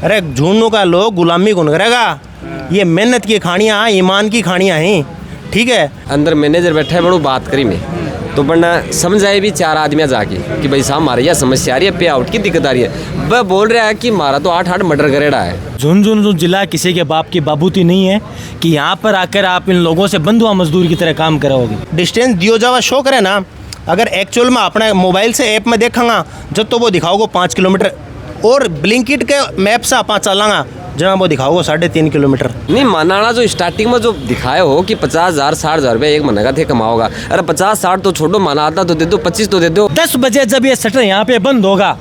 अरे झूठों का लोग गुलामी कौन करेगा। ये मेहनत की खानियाँ ईमान की खानियाँ हैं, ठीक है। अंदर मैनेजर बैठा है, बड़ो बात करी में तो वरना समझ आए भी 4 आदमियाँ जाके कि भाई साहब हमारे यहाँ समस्या आ रही है, पे आउट की दिक्कत आ रही है। वह बोल रहा है कि हमारा तो 8 मर्डर करेड़ा है। झुंझुनू जिला किसी के बाप की बाबूती नहीं है कि यहाँ पर आकर आप इन लोगों से बंधुआ मजदूर की तरह काम कराओगे। डिस्टेंस दियो जावा शो करे ना, अगर एक्चुअल में अपने मोबाइल से ऐप में देखांगा जब तो वो दिखाओगे 5 किलोमीटर और ब्लिंकिट के मैप से आप चलांगा जहाँ वो दिखाओगे 3.5 किलोमीटर। नहीं मानाना जो स्टार्टिंग में जो दिखाए हो कि 50,000 60,000 रुपया एक महीने का थे कमाओगा। अरे 50-60 तो छोड़ो, माना आता तो दे दो, 25 तो दे दो। 10 बजे जब ये शटर यहाँ पे बंद होगा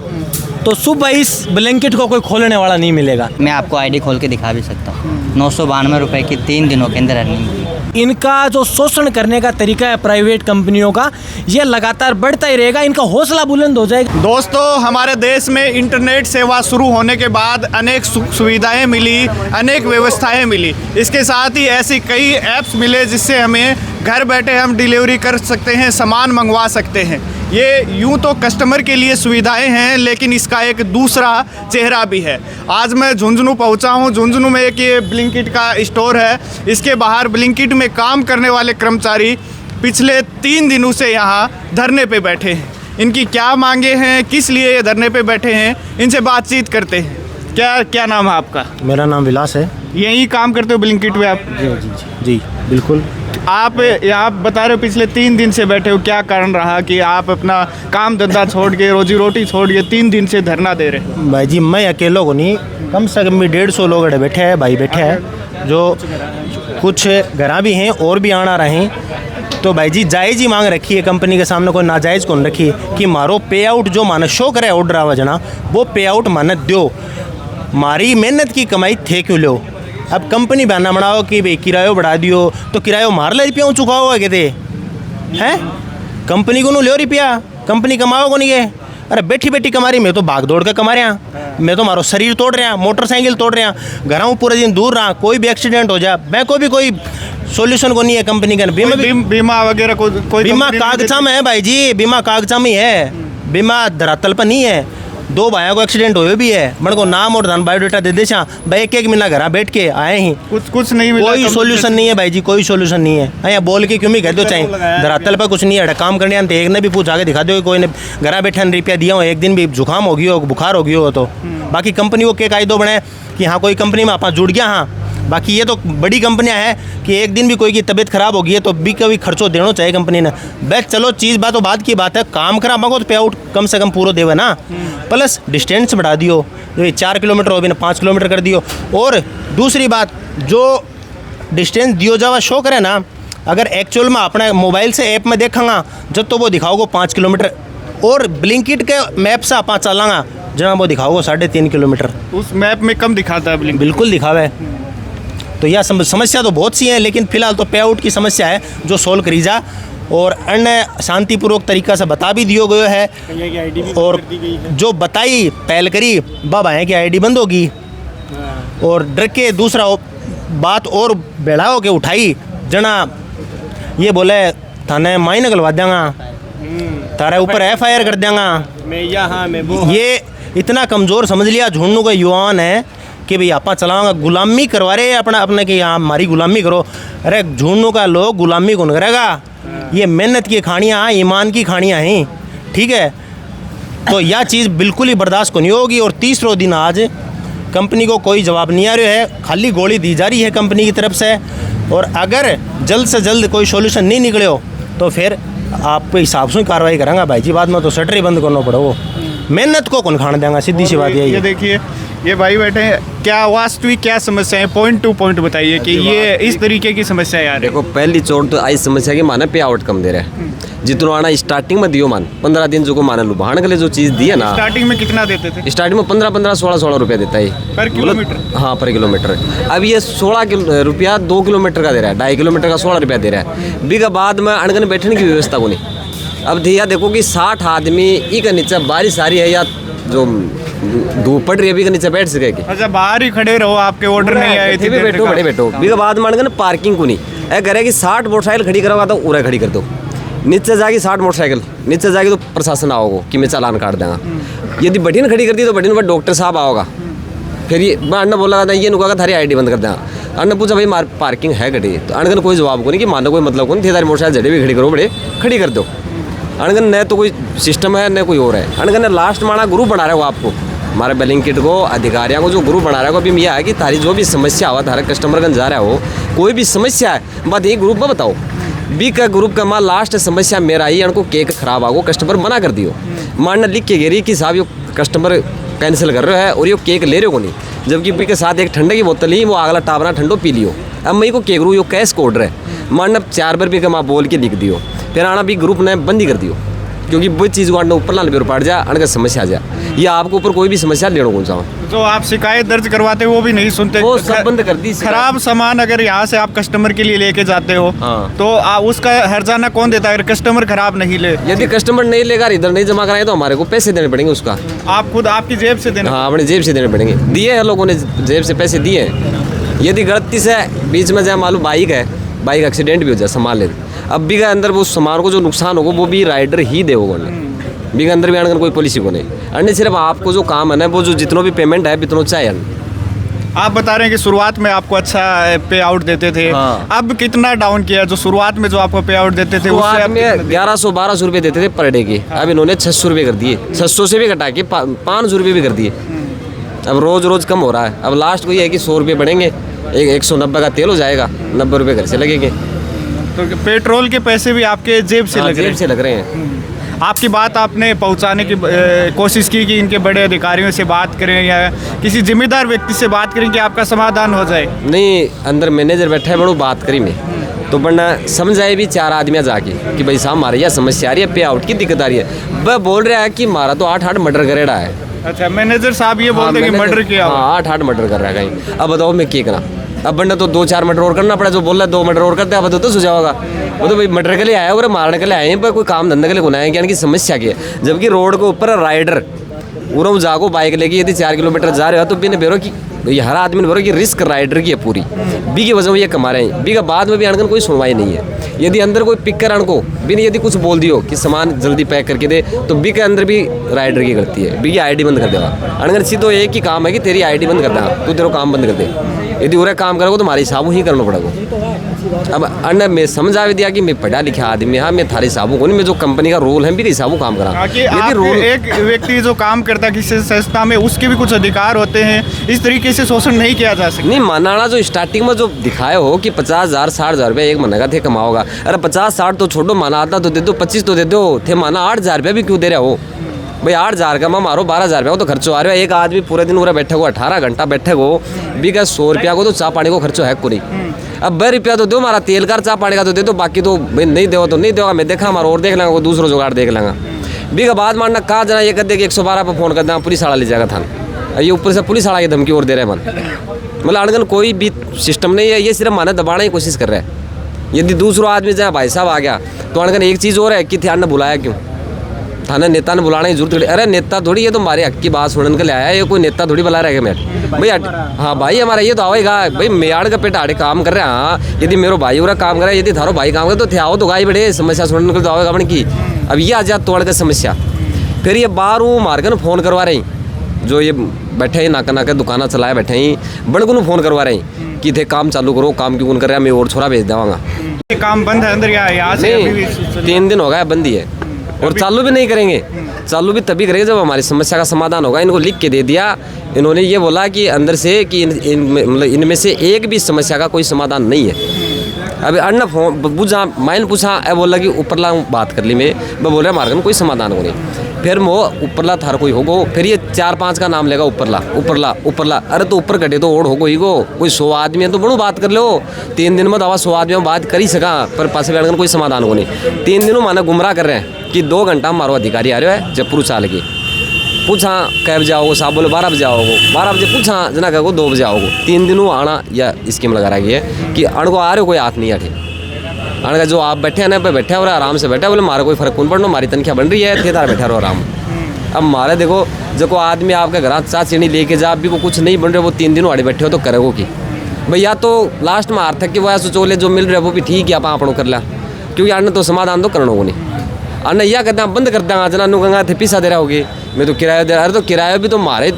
तो सुबह इस ब्लैंकेट को कोई खोलने वाला नहीं मिलेगा। मैं आपको आईडी खोल के दिखा भी सकता हूँ। 992 रुपये की 3 दिनों के अंदर अर्निंग की। इनका जो शोषण करने का तरीका है प्राइवेट कंपनियों का, ये लगातार बढ़ता ही रहेगा। इनका हौसला बुलंद हो जाएगा। दोस्तों, हमारे देश में इंटरनेट सेवा शुरू होने के बाद अनेक सुख सुविधाएं मिली, अनेक व्यवस्थाएं मिली। इसके साथ ही ऐसी कई ऐप्स मिले जिससे हमें घर बैठे हम डिलीवरी कर सकते हैं, सामान मंगवा सकते हैं। ये यूं तो कस्टमर के लिए सुविधाएं हैं, लेकिन इसका एक दूसरा चेहरा भी है। आज मैं झुंझुनू पहुंचा हूं। झुंझुनू में एक ये ब्लिंकिट का स्टोर है। इसके बाहर ब्लिंकिट में काम करने वाले कर्मचारी पिछले 3 दिनों से यहाँ धरने पे बैठे हैं। इनकी क्या मांगे हैं, किस लिए ये धरने पे बैठे हैं, इनसे बातचीत करते हैं। क्या नाम है आपका? मेरा नाम विलास है। यही काम करते हो ब्लिंकिट में आप? जी बिल्कुल। आप यहाँ बता रहे हो पिछले 3 दिन से बैठे हो, क्या कारण रहा कि आप अपना काम धंधा छोड़ के, रोजी रोटी छोड़ के 3 दिन से धरना दे रहे हो? भाई जी, मैं अकेला को नहीं, कम से कम भी 150 लोग बैठे हैं, भाई बैठे हैं, जो कुछ घरा भी हैं और भी आना रहे हैं। तो भाई जी जायज़ ही मांग रखी है कंपनी के सामने, कोई नाजायज़ कौन रखी कि मारो पे आउट जो माने शो करे ऑर्डर आवाजना वो पे आउट माने दो। मारी मेहनत की कमाई थे क्यों लो। अब कंपनी बहाना बनाओ कि भाई किरायो बढ़ा दियो, तो किरायो मार ले रुपया चुका हुआ कहते हैं। कंपनी को नो ले रुपया, कंपनी कमाओ को नहीं है। अरे बैठी बैठी कमा रही, मैं तो भाग दौड़ के कमा रहा, मैं तो मारो शरीर तोड़ रहा, मोटरसाइकिल तोड़ रहा, घर हूँ पूरे दिन दूर रहा, कोई भी एक्सीडेंट हो जाए मैं को भी कोई सॉल्यूशन को नहीं है कंपनी का। बीमा वगैरह कोई बीमा कागजा में है भाई जी, बीमा कागजा में है, बीमा धरातल पर नहीं है। 2 भाइयों को एक्सीडेंट हुए भी है, मेरे को नाम और धन बायोडाटा दे दे भाई, एक महीना घर बैठ के आए ही, कुछ नहीं मिला, कोई सोल्यूशन नहीं है भाई जी, कोई सोल्यूशन नहीं है। यहाँ बोल के क्यों भी कह दो चाहे धरातल पर कुछ नहीं है। काम करने आते एक ने भी पूछा के दिखा दो, कोई ने घर बैठे रुपया दिया हो, एक दिन भी जुकाम हो गया हो, बुखार हो गया हो तो। बाकी कंपनी को के कायदो बने कि हाँ कोई कंपनी में आप जुड़ गया। हाँ बाकी ये तो बड़ी कंपनियां हैं कि एक दिन भी कोई की तबीयत खराब हो गई है तो भी कभी खर्चो देना चाहिए कंपनी ने। बस चलो चीज़ बात तो बात की बात है, काम करा मांगो तो पे आउट कम से कम पूरा देवे ना। प्लस डिस्टेंस बढ़ा दियो, 4 किलोमीटर हो भी ना 5 किलोमीटर कर दियो। और दूसरी बात, जो डिस्टेंस दियो जावा शो करे ना, अगर एक्चुअल में अपने मोबाइल से ऐप में देखांगा जब तो वो दिखाओगे 5 किलोमीटर और ब्लिंकिट के मैप से आप चलांगा जहाँ वो दिखाओगे 3.5 किलोमीटर। उस मैप में कम दिखाता है ब्लिंकिट? बिल्कुल दिखावे। तो यह समस्या तो बहुत सी है, लेकिन फिलहाल तो पे आउट की समस्या है जो सोल्व करी जा और अन्य शांतिपूर्वक तरीका से बता भी दियो गयो है। और जो बताई पहल करी बाबा है कि आईडी बंद होगी, और डर के दूसरा बात और बढ़ाओ के उठाई जना ये बोले थाने माई निकलवा देंगा, तारे ऊपर FIR कर देंगा। ये इतना कमज़ोर समझ लिया झुंझुनू का युवान है कि भाई आपा चलाऊंगा, गुलामी करवा रहे अपना अपने कि यहाँ हमारी गुलामी करो। अरे झुंझुनू का लोग गुलामी कौन करेगा। ये मेहनत की खानियाँ ईमान की खानियाँ हैं, ठीक है। तो यह चीज़ बिल्कुल ही बर्दाश्त को नहीं होगी। और 30 दिन आज कंपनी को कोई जवाब नहीं आ रहा है, खाली गोली दी जा रही है कंपनी की तरफ से। और अगर जल्द से जल्द कोई सोल्यूशन नहीं निकले हो तो फिर आप हिसाब से कार्रवाई करेंगे भाई जी। बाद में तो शटर ही बंद करना पड़ेगा, मेहनत को कौन खाने देंगे, सीधी सी बात यही है। ये देखिए ये भाई बैठे हैं, क्या वास्तविक क्या समस्या है, पॉइंट टू पॉइंट बताइए कि ये इस तरीके की समस्या है। देखो पहली चोट तो आई समस्या की माने पे आउट कम दे रहा है। जितना आना स्टार्टिंग में दियो मान 15 दिन जो को माने लुभाने के लिए जो चीज़ दी है ना, स्टार्टिंग में कितना देते थे? स्टार्टिंग में 15 16 रुपया देता है पर किलोमीटर। हाँ पर किलोमीटर। अब ये 16 रुपया 2 किलोमीटर का दे रहा है, 2.5 किलोमीटर का 16 रुपया दे रहा है। बीघा बाद में अनगन बैठने की व्यवस्था को नहीं। अब धिया देखो कि 60 आदमी ई का नीचे बारिश आ रही है या जो धूप पड़ रही है, अभी के नीचे बैठ सकेगी। अच्छा बाहर ही खड़े रहो, आपके ऑर्डर नहीं आए थे? बैठो बड़े बैठो। बीघा बाद मान ना पार्किंग को नहीं ऐ करे कि 60 मोटरसाइकिल खड़ी करोगा तो उरा खड़ी कर दो, नीचे जाके 60 मोटरसाइकिल नीचे जाके तो प्रशासन आओगे कि मैं चालान काट देंगा। यदि बटिन खड़ी कर दी तो बटिन पर डॉक्टर साहब आओगा फिर ये मैं अन्न बोला था ये नुका थारी आईडी बंद कर दें अन्न पूछा भाई मार पार्किंग है गड्डी तो अनगन कोई जवाब को नहीं कि मानो कोई मतलब को नहीं थे तारी मोटरसाइकिल जड़े भी खड़ी करो बड़े खड़ी कर दो अनगन न तो कोई सिस्टम है न कोई और है अनगन ने लास्ट माना ग्रुप बना रहे हो आपको हमारे ब्लिंकिट को अधिकारियों को जो ग्रुप बना रहा है अभी यह है कि तारी जो भी समस्या हुआ तारा कस्टमर गन जा रहा हो कोई भी समस्या है बात यही ग्रुप में बताओ बी का ग्रुप का मां लास्ट समस्या मेरा ही इनको केक खराब आगो कस्टमर मना कर दियो मान लिख के गिरी कि साहब ये कस्टमर कैंसिल कर रहे हो है और ये केक ले रहे हो को नहीं जबकि बी के साथ एक ठंडे की बोतल ही वो अगला टावरा ठंडो पी लियो अब मैं को केक रू यो कैश कोड रहे मान 4 बार भी का माँ बोल के लिख दियो फिर आना भी ग्रुप ने बंद ही कर दियो क्योंकि वो चीज़ को ऊपर लाने पर पड़ जाए अनका समस्या आ जाए या आपको ऊपर कोई भी समस्या लेना कौन सा जो आप शिकायत दर्ज करवाते हो वो भी नहीं सुनते वो सब बंद कर दी खराब सामान अगर यहाँ से आप कस्टमर के लिए लेके जाते हो हाँ। तो उसका हर्जाना कौन देता है अगर कस्टमर खराब नहीं ले यदि कस्टमर नहीं लेगा इधर नहीं जमा कराए तो हमारे को पैसे देने पड़ेंगे उसका आप खुद आपकी जेब से देना हाँ अपने जेब से देने पड़ेंगे दिए हैं लोगों ने जेब से पैसे दिए हैं यदि गलती से बीच में जाए मालूम बाइक एक्सीडेंट भी हो जाए सामान ले अब भी का अंदर वो सामान को जो नुकसान होगा वो भी राइडर ही देगा बी के अंदर भी आने कोई पॉलिसी को नहीं अन्य सिर्फ आपको जो काम है ना वो जो जितना भी पेमेंट है इतना चाहिए आप बता रहे हैं कि शुरुआत में आपको अच्छा पे आउट देते थे हाँ। अब कितना डाउन किया जो शुरुआत में जो आपको पे आउट देते थे उससे में 1100-1200 रुपये देते थे पर डे के अब इन्होंने 600 रुपये कर दिए 600 से भी घटा के 500 रुपये भी कर दिए अब रोज रोज कम हो रहा है अब लास्ट को ये है कि 100 रुपये बढ़ेंगे 190 का तेल हो जाएगा 90 रुपये घर से लगेंगे तो पेट्रोल के पैसे भी आपके जेब से लग रहे जेब से लग रहे हैं आपकी बात आपने पहुंचाने की कोशिश की कि इनके बड़े अधिकारियों से बात करें या किसी जिम्मेदार व्यक्ति से बात करें कि आपका समाधान हो जाए नहीं अंदर मैनेजर बैठा है बड़ो बात करी मैं तो वरना समझ आए भी 4 आदमियाँ जाके कि भाई साहब हमारे यहाँ समस्या आ रही है पे आउट की दिक्कत आ रही है वह बोल रहा है कि हमारा तो 8 मर्डर करेड़ा है अच्छा मैनेजर साहब ये बोलते हैं कि मर्डर किया हाँ 8 मर्डर कर रहा है कहीं अब बताओ मैं क्या करा अब बनना तो 2-4 मर्डर और करना पड़ा जो बोल रहा है 2 मर्डर और करते अब तो सुझाव होगा वो तो भाई मर्डर के लिए आया और मारने के लिए आए हैं पर कोई काम धंधे के लिए गुनाह है यानी कि समस्या की है जबकि रोड के ऊपर राइडर उरो जागो बाइक लेके यदि 4 किलोमीटर जा रहे हो तो बिना बेरो की ये हर आदमी ने बेरो की रिस्क राइडर की है पूरी बी की वजह में ये कमा रहे हैं बी का बाद में भी अनगन कोई सुनवाई नहीं है यदि अंदर कोई पिक कर अनको बिन यदि कुछ बोल दियो कि सामान जल्दी पैक करके दे तो बी के अंदर भी राइडर की गलती है बी की आईडी बंद कर देगा अनगन सीधो एक ही काम है कि तेरी आईडी बंद कर देगा तू तेरा काम बंद कर दे यदि उरे काम करोगे तो हमारे हिसाब ही करना पड़ेगा अब अन्य मैं समझ आ दिया कि मैं पढ़ा लिखा आदमी हाँ मैं थारे हिसाबों को नहीं मैं जो कंपनी का रोल है भी हिसाबों काम करा यदि रोल एक व्यक्ति जो काम करता है किसी संस्था में उसके भी कुछ अधिकार होते हैं इस तरीके से शोषण नहीं किया जा सकता नहीं मानाना जो स्टार्टिंग में जो दिखाए हो कि 50,000 60,000 रुपये एक महीने का थे कमाओगा अरे 50-60 तो छोड़ो माना आता तो दे दो 25 तो दे दो थे माना 8,000 रुपये भी क्यों दे रहे हो भाई 8,000 का मैं मारो 12,000 रुपया वो तो खर्चो आ रहा है एक आदमी पूरे दिन पूरा बैठे को 18 घंटा बैठे को भी का 100 रुपया को तो चाय पानी को खर्चो है को नहीं अब 2 रुपया तो दो हमारा तेल का चाय पानी का तो दे दो बाकी तो भाई नहीं दो तो नहीं देगा मैं देखा हमारा और देख लेंगे वो दूसरा जुगाड़ देख लेंगे बी का बाद मानना कहाँ जना ये कर दे कि 112 पर फ़ोन कर दें पुलिस वाला ले जाएगा थाना ये ऊपर से पुलिस वाला की धमकी और दे रहे हैं मन मतलब अनगन कोई भी सिस्टम नहीं है ये सिर्फ माना दबाने की कोशिश कर रहा है यदि दूसरा आदमी जाए भाई साहब आ गया तो अनगन एक चीज़ और है कि ध्यान ने बुलाया क्यों थाना नेता ने बुलाने की जरूरत पड़ी अरे नेता थोड़ी ये तो हमारे हक की बात सुनने के लिए आया ये कोई नेता थोड़ी बुला रहा है मैं भैया हाँ भाई हमारा ये तो आएगा भाई मेयाड़ का पेट आड़े काम कर रहे हैं हाँ यदि मेरे भाई पूरा काम कर रहा है यदि थारो भाई काम करे तो थे आओ तो गाई बड़े समस्या सुनने के लिए तो आएगा बन की अब ये आ जा तोड़ का समस्या फिर ये बाहर वो मार्ग फ़ोन करवा रही जो ये बैठे ही नाका नाका दुकाना चलाए बैठे ही बड़ को फ़ोन करवा रही कि थे काम चालू करो काम क्यों कर रहा है मैं और छोरा भेज देवांगा काम बंद है अंदर यहाँ से 3 दिन हो गया बंद ही है और चालू भी नहीं करेंगे चालू भी तभी करेंगे जब हमारी समस्या का समाधान होगा इनको लिख के दे दिया इन्होंने ये बोला कि अंदर से कि मतलब इनमें से एक भी समस्या का कोई समाधान नहीं है अभी अन्ना फोन पूछा मैंने पूछा अब बोला कि ऊपरला बात कर ली मैं बोल रहा मार्ग में कोई समाधान हो नहीं फिर वो ऊपरला थार कोई होगो फिर ये 4-5 का नाम लेगा ऊपरला ऊपरला ऊपरला अरे तो ऊपर कटे तो ओढ़ होगो ही गो कोई 100 आदमी है तो बड़ो बात कर लो 3 दिन में दवा 100 आदमी में बात कर ही सका पर पास बैठ कोई समाधान हो नहीं 3 दिनों माना गुमराह कर रहे हैं कि 2 घंटा हमारो अधिकारी आ रहे है जयपुर चाल के पूछा कै बजे आओगे साहब बोले 12 बजे आओगे 12 बजे पूछा जना कहो 2 बजे आओगे 3 दिनों आना या स्कीम लगा रही है कि अण को आ रहे हो कोई हाथ नहीं आठे अण का जो आप बैठे हैं ना पे बैठे और आराम से बैठे बोले मारे कोई फर्क कौन पड़ना हमारी तनख्वाह बन रही है थे तार बैठे रहो आराम अब मारे देखो जो आदमी आपके घर चाह चीनी लेके जा अभी को कुछ नहीं बन रहे वो 3 दिन वाड़े बैठे हो तो करेगो कि भैया तो लास्ट में हार थक के वो सोचोले जो मिल रहे वो भी ठीक है आप आपनों कर ला क्योंकि अन्न तो समाधान तो करना हो नहीं अन्न यह कहते हैं बंद कर देंगे जना नु गंगा थे पीसा दे रहा होगी मैं तो किराया दे रहा। अरे तो किराया भी तो मारी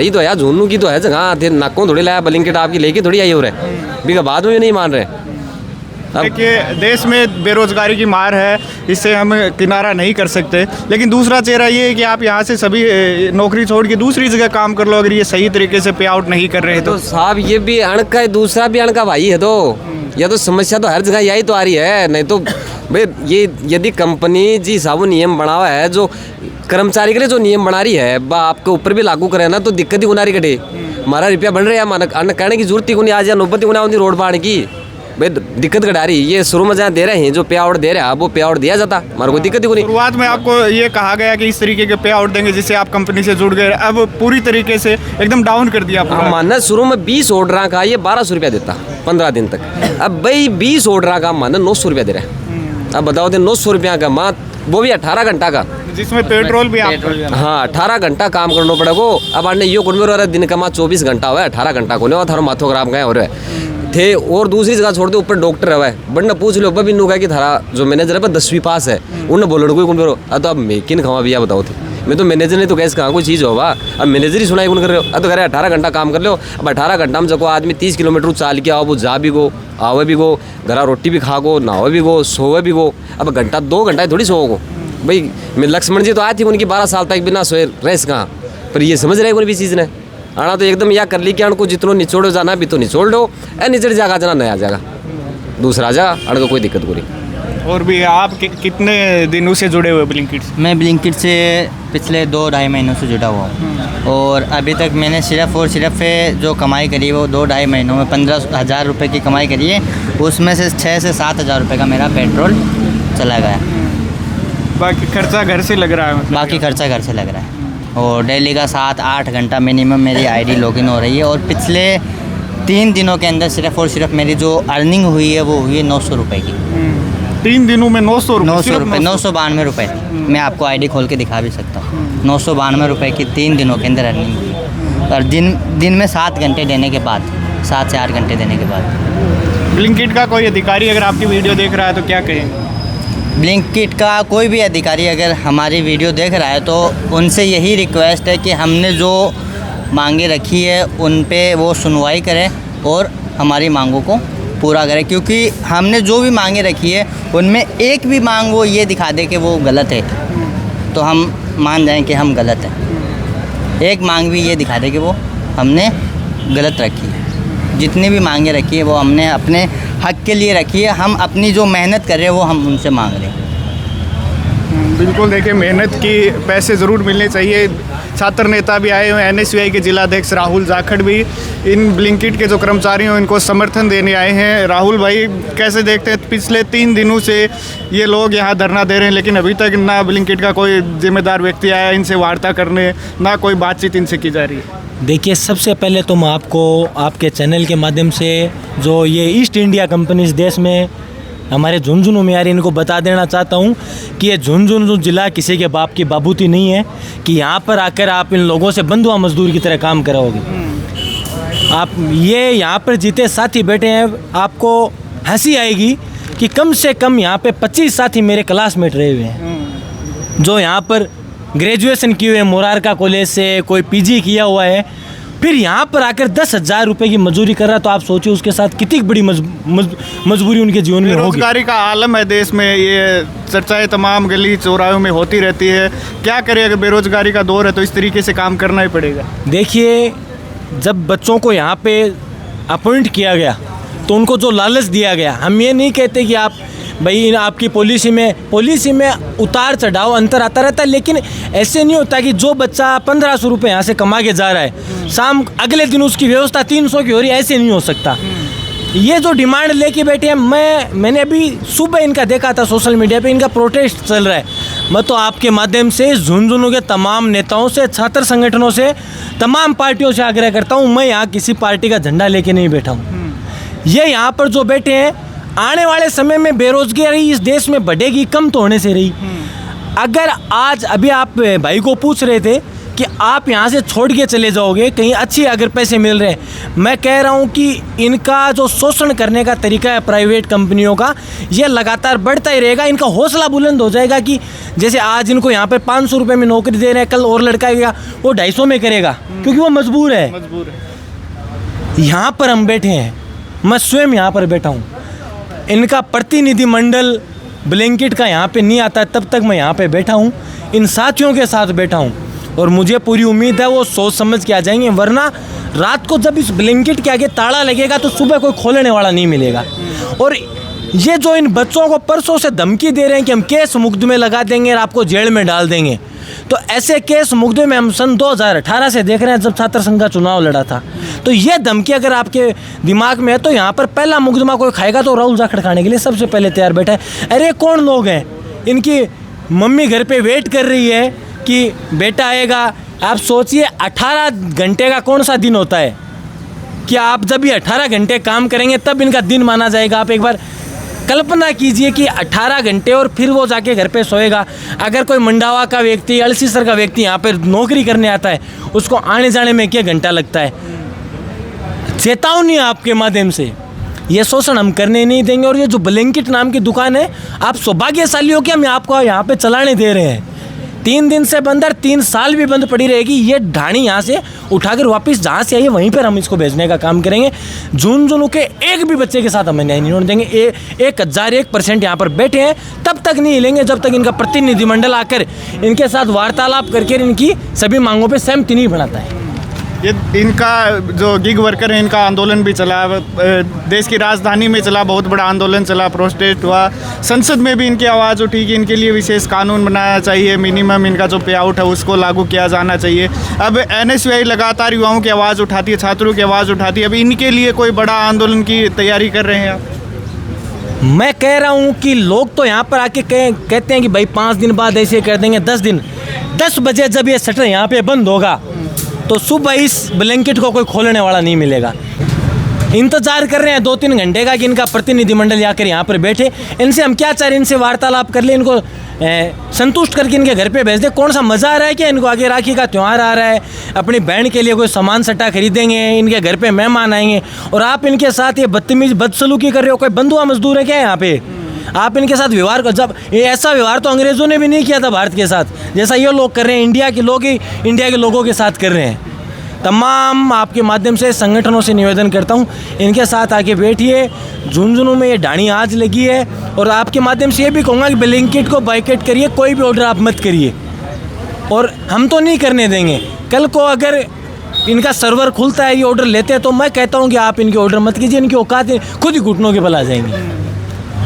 तो है यार, झुन्नू की तो है जगह, थे नाकों थोड़ी लाया, ब्लिंकिट आपकी लेके थोड़ी आई हो रहे, बिका बाद में भी नहीं मान रहे। देखिए देश में बेरोजगारी की मार है, इससे हम किनारा नहीं कर सकते, लेकिन दूसरा चेहरा ये है कि आप यहाँ से सभी नौकरी छोड़ के दूसरी जगह काम कर लो, अगर ये सही तरीके से पे आउट नहीं कर रहे तो साहब ये भी अणक का है, दूसरा भी अणक का भाई है। तो या तो समस्या तो हर जगह यही तो आ रही है। नहीं तो भाई ये यदि कंपनी जी साहब नियम बना हुआ है, जो कर्मचारी के लिए जो नियम बना रही है आपके ऊपर भी लागू करे ना, तो दिक्कत ही उनारी कटे। हमारा रुपया बन रहा है, अन्न कहने की जरूरत ही को नहीं, आज या नौबत ही होती रोड पाने की भाई, दिक्कत कटा रही। ये शुरू में जहाँ दे रहे हैं जो पे आउट दे रहे हैं वो पे आउट दिया जाता, हमारे को दिक्कत ही को नहीं। शुरुआत में आपको ये कहा गया कि इस तरीके के पे आउट देंगे जिससे आप कंपनी से जुड़ गए, अब पूरी तरीके से एकदम डाउन कर दिया। मानना शुरू में 20 ऑर्डर का ये 1200 रुपया देता 15 दिन तक, अब भाई 20 ऑर्डर का मानना 900 रुपया दे रहा है। अब बताओ 900 रुपया का माँ, वो भी 18 घंटा का, जिसमें पेट्रोल भी आप हाँ 18 घंटा काम करना पड़ेगा। अब अन्य यो कुछ रहा दिन का माँ 24 घंटा हुआ है, 18 घंटा को नहीं थारा माथो खराब गए हो रहे थे। और दूसरी जगह छोड़ दे, ऊपर डॉक्टर है बढ़ना पूछ लो बी नु कि थारा जो मैनेजर है 10वीं पास है, उन्हें बोलो कोई कौन करो। तो अब मैं किन खावा भैया बताओ थे, मैं तो मैनेजर ने तो कैसे कहाँ कोई चीज़ होगा, अब मैनेजर ही सुनाई कौन कर रहे हो। अब तो कह रहे 18 घंटा काम कर लो, अब 18 घंटा में जब आदमी 30 किलोमीटर चाल के आओ, वो जा भी गो आवे भी गो, घरा रोटी भी खा गो, नहावे भी गो, सोवे भी गो। अब घंटा 2 घंटा थोड़ी सो गो भाई। मैं लक्ष्मण जी तो आए थे, उनकी 12 साल तक बिना सोए रेस कहाँ, पर ये समझ रहे कोई भी चीज़ ने आना तो एकदम या कर ली कि उनको जितना निचोड़ो जाना भी तो निचोड़ दो, निचड़ जाएगा जना नया जाएगा दूसरा जा, अड़ को कोई दिक्कत पूरी। और भी आप कितने दिनों से जुड़े हुए ब्लिंकिट से? मैं ब्लिंकिट से पिछले 2-2.5 महीनों से जुड़ा हुआ हूँ, और अभी तक मैंने सिर्फ और सिर्फ जो कमाई करी वो 2-2.5 महीनों में 15,000 रुपये की कमाई करी है, उसमें से 6 से 7,000 रुपये का मेरा पेट्रोल चला गया। बाकी खर्चा घर से लग रहा है? मतलब बाकी खर्चा घर से लग रहा है, और डेली का 7-8 घंटा मिनिमम मेरी आईडी लॉगिन हो रही है। और पिछले 3 दिनों के अंदर सिर्फ और सिर्फ मेरी जो अर्निंग हुई है वो हुई है 900 रुपये की। 3 दिनों में 900 रुपये? 992 रुपये। मैं आपको आईडी खोल के दिखा भी सकता हूँ। 992 रुपये की 3 दिनों के अंदर अर्निंग हुई, और दिन में 7 घंटे देने के बाद, 7 से 8 घंटे देने के बाद। ब्लिंकिट का कोई अधिकारी अगर आपकी वीडियो देख रहा है तो क्या कहेंगे? ब्लिंकिट का कोई भी अधिकारी अगर हमारी वीडियो देख रहा है तो उनसे यही रिक्वेस्ट है कि हमने जो मांगे रखी है उन पे वो सुनवाई करें और हमारी मांगों को पूरा करें, क्योंकि हमने जो भी मांगे रखी है उनमें एक भी मांग वो ये दिखा दे कि वो गलत है तो हम मान जाएं कि हम गलत हैं। एक मांग भी ये दिखा दे कि वो हमने गलत रखी है। जितनी भी मांगे रखी है वो हमने अपने हक के लिए रखी है, हम अपनी जो मेहनत कर रहे हैं वो हम उनसे मांग रहे हैं। बिल्कुल, देखिए मेहनत की पैसे ज़रूर मिलने चाहिए। छात्र नेता भी आए हुए हैं, NSUI के जिलाध्यक्ष राहुल जाखड़ भी इन ब्लिंकिट के जो कर्मचारी हैं इनको समर्थन देने आए हैं। राहुल भाई कैसे देखते हैं, पिछले 3 दिनों से ये लोग यहाँ धरना दे रहे हैं लेकिन अभी तक ना ब्लिंकिट का कोई जिम्मेदार व्यक्ति आया इनसे वार्ता करने, ना कोई बातचीत इनसे की जा रही है? देखिए, सबसे पहले तो मैं आपको आपके चैनल के माध्यम से जो ये ईस्ट इंडिया कंपनी इस देश में हमारे झुंझुनू में आ रही इनको बता देना चाहता हूँ कि ये झुंझुनू जिला किसी के बाप की बाबूती नहीं है कि यहाँ पर आकर आप इन लोगों से बंधुआ मजदूर की तरह काम कराओगे। आप ये यहाँ पर जीते साथी बैठे हैं, आपको हंसी आएगी कि कम से कम यहाँ पे 25 साथी मेरे क्लासमेट रहे हुए हैं जो यहाँ पर ग्रेजुएशन किए हुए हैं मोरारका कॉलेज से, कोई PG किया हुआ है, फिर यहाँ पर आकर 10,000 रुपये की मजदूरी कर रहा है। तो आप सोचिए उसके साथ कितनी बड़ी मजबूरी उनके जीवन में होगी। बेरोजगारी का आलम है देश में, ये चर्चाएं तमाम गली चौराहों में होती रहती है। क्या करें, अगर बेरोजगारी का दौर है तो इस तरीके से काम करना ही पड़ेगा। देखिए, जब बच्चों को यहाँ पे अपॉइंट किया गया तो उनको जो लालच दिया गया, हम ये नहीं कहते कि आप भाई आपकी पॉलिसी में उतार चढ़ाव अंतर आता रहता है, लेकिन ऐसे नहीं होता कि जो बच्चा 1500 रुपये यहाँ से कमा के जा रहा है शाम अगले दिन उसकी व्यवस्था 300 की हो रही है, ऐसे नहीं हो सकता। ये जो डिमांड लेके बैठे हैं, मैंने अभी सुबह इनका देखा था सोशल मीडिया पे, इनका प्रोटेस्ट चल रहा है। मैं तो आपके माध्यम से झुंझुनू के तमाम नेताओं से, छात्र संगठनों से, तमाम पार्टियों से आग्रह करता हूँ, मैं यहाँ किसी पार्टी का झंडा लेके नहीं बैठा हूँ। ये यहाँ पर जो बैठे हैं, आने वाले समय में बेरोजगारी इस देश में बढ़ेगी, कम तो होने से रही। अगर आज अभी आप भाई को पूछ रहे थे कि आप यहाँ से छोड़ के चले जाओगे कहीं अच्छी अगर पैसे मिल रहे हैं। मैं कह रहा हूँ कि इनका जो शोषण करने का तरीका है प्राइवेट कंपनियों का, ये लगातार बढ़ता ही रहेगा। इनका हौसला बुलंद हो जाएगा कि जैसे आज इनको यहाँ पर 500 रुपये में नौकरी दे रहे हैं, कल और लड़का आएगा वो 250 में करेगा, क्योंकि वो मजबूर है। यहाँ पर हम बैठे हैं, मैं स्वयं यहाँ पर बैठा हूँ, इनका प्रतिनिधिमंडल ब्लैंकेट का यहाँ पे नहीं आता, तब तक मैं यहाँ पे बैठा हूँ, इन साथियों के साथ बैठा हूँ, और मुझे पूरी उम्मीद है वो सोच समझ के आ जाएंगे। वरना रात को जब इस ब्लैंकेट के आगे ताला लगेगा तो सुबह कोई खोलने वाला नहीं मिलेगा। और ये जो इन बच्चों को परसों से धमकी दे रहे हैं कि हम केस मुकदमे लगा देंगे और आपको जेल में डाल देंगे, तो ऐसे केस मुकदमे हम सन 2018 से देख रहे हैं, जब छात्र संघ का चुनाव लड़ा था। तो ये धमकी अगर आपके दिमाग में है तो यहाँ पर पहला मुकदमा कोई खाएगा तो राहुल जाखड़ खाने के लिए सबसे पहले तैयार बैठा है। अरे कौन लोग हैं, इनकी मम्मी घर पे वेट कर रही है कि बेटा आएगा। आप सोचिए 18 घंटे का कौन सा दिन होता है कि आप जब ये 18 घंटे काम करेंगे तब इनका दिन माना जाएगा। आप एक बार कल्पना कीजिए कि 18 घंटे और फिर वो जाके घर पे सोएगा। अगर कोई मंडावा का व्यक्ति, अल्सीसर का व्यक्ति यहाँ पर नौकरी करने आता है, उसको आने जाने में क्या घंटा लगता है। चेतावनी आपके माध्यम से, ये शोषण हम करने नहीं देंगे। और ये जो ब्लैंकेट नाम की दुकान है, आप सौभाग्यशाली हो कि हम आपको यहाँ पे चलाने दे रहे हैं। 3 दिन से बंद और 3 साल भी बंद पड़ी रहेगी। ये ढाणी यहाँ से उठाकर वापस जहाँ से आई है वहीं पर हम इसको भेजने का काम करेंगे। झुंझुनू के एक भी बच्चे के साथ हम न्याय नहीं होने देंगे। 1001% यहाँ पर बैठे हैं, तब तक नहीं हिलेंगे जब तक इनका प्रतिनिधिमंडल आकर इनके साथ वार्तालाप करके इनकी सभी मांगों पर सहमति नहीं बनाता है। ये इनका जो गिग वर्कर है, इनका आंदोलन भी चला, देश की राजधानी में चला, बहुत बड़ा आंदोलन चला, प्रोटेस्ट हुआ, संसद में भी इनकी आवाज़ उठी कि इनके लिए विशेष कानून बनाना चाहिए, मिनिमम इनका जो पे आउट है उसको लागू किया जाना चाहिए। अब NSUI लगातार युवाओं की आवाज़ उठाती है, छात्रों की आवाज़ उठाती है। अब इनके लिए कोई बड़ा आंदोलन की तैयारी कर रहे हैं आप? मैं कह रहा हूँ कि लोग तो यहाँ पर आके कहते हैं कि भाई 5 दिन बाद ऐसे कर देंगे, 10 दिन। 10 बजे जब ये शटर यहाँ पे बंद होगा तो सुबह इस ब्लैंकेट को कोई खोलने वाला नहीं मिलेगा। इंतजार कर रहे हैं 2-3 घंटे का कि इनका प्रतिनिधिमंडल आकर यहाँ पर बैठे। इनसे हम क्या चाह रहे हैं, इनसे वार्तालाप कर ले, इनको संतुष्ट करके इनके घर पे भेज दे। कौन सा मज़ा आ रहा है कि इनको आगे राखी का त्यौहार आ रहा है, अपनी बहन के लिए कोई सामान सट्टा खरीदेंगे, इनके घर पे मेहमान आएंगे, और आप इनके साथ ये बदतमीज बदसलूकी कर रहे हो। कोई बंधुआ मजदूर है क्या यहाँ पे? आप इनके साथ व्यवहार को, जब ये ऐसा व्यवहार तो अंग्रेज़ों ने भी नहीं किया था भारत के साथ, जैसा ये लोग कर रहे हैं। इंडिया के लोग ही इंडिया के लोगों के साथ कर रहे हैं। तमाम आपके माध्यम से संगठनों से निवेदन करता हूँ, इनके साथ आके बैठिए। झुंझुनू में ये ढाणी आज लगी है, और आपके माध्यम से ये भी कहूँगा कि ब्लैंकेट को बाइकआउट करिए, कोई भी ऑर्डर आप मत करिए, और हम तो नहीं करने देंगे। कल को अगर इनका सर्वर खुलता है, ये ऑर्डर लेते हैं, तो मैं कहता हूँ कि आप इनके ऑर्डर मत कीजिए। इनकी औकात खुद ही घुटनों के बल आ जाएंगी।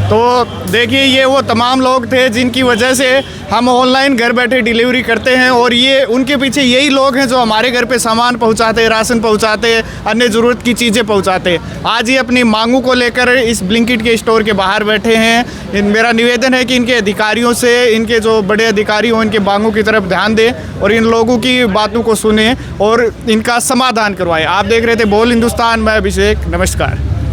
तो देखिए, ये वो तमाम लोग थे जिनकी वजह से हम ऑनलाइन घर बैठे डिलीवरी करते हैं, और ये उनके पीछे यही लोग हैं जो हमारे घर पे सामान पहुंचाते, राशन पहुंचाते, अन्य ज़रूरत की चीज़ें पहुंचाते। आज ये अपनी मांगों को लेकर इस ब्लिंकिट के स्टोर के बाहर बैठे हैं। मेरा निवेदन है कि इनके अधिकारियों से, इनके जो बड़े अधिकारी हों, इनके मांगों की तरफ ध्यान दें और इन लोगों की बातों को सुने और इनका समाधान करवाएं। आप देख रहे थे बोल हिंदुस्तान, मैं अभिषेक, नमस्कार।